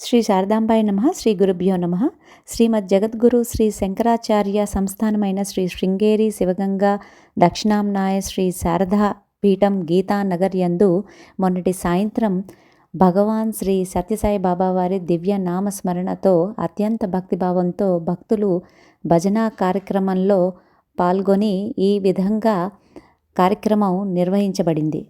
శ్రీ శారదాంబాయ నమః. శ్రీ గురుభ్యో నమః. శ్రీమద్ జగద్గురు శ్రీ శంకరాచార్య సంస్థానమైన శ్రీ శృంగేరి శివగంగా దక్షిణాంనాయ శ్రీ శారదా పీఠం గీతానగర్ యందు మొన్నటి సాయంత్రం భగవాన్ శ్రీ సత్యసాయి బాబా వారి దివ్య నామస్మరణతో అత్యంత భక్తిభావంతో భక్తులు భజన కార్యక్రమంలో పాల్గొని ఈ విధంగా కార్యక్రమం నిర్వహించబడింది.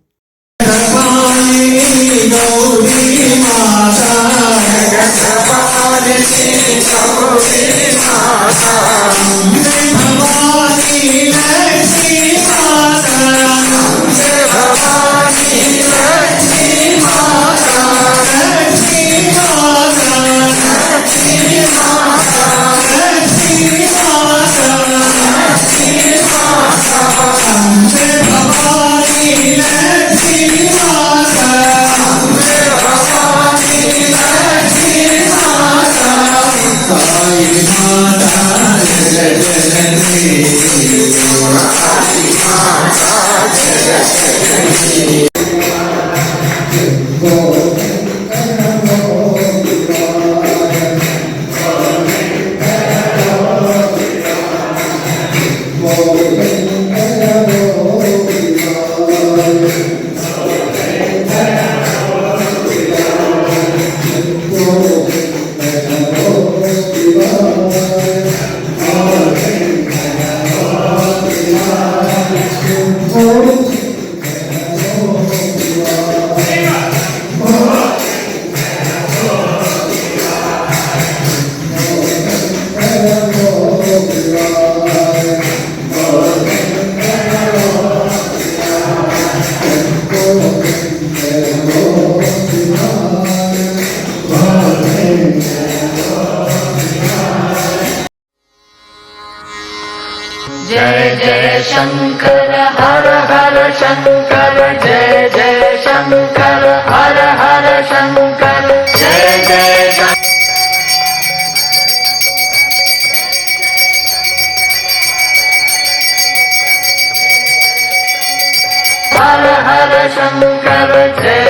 जय जय शंकर हर हर शंकर, जय जय शंकर हर हर शंकर, जय जय हर हर शंकर, जय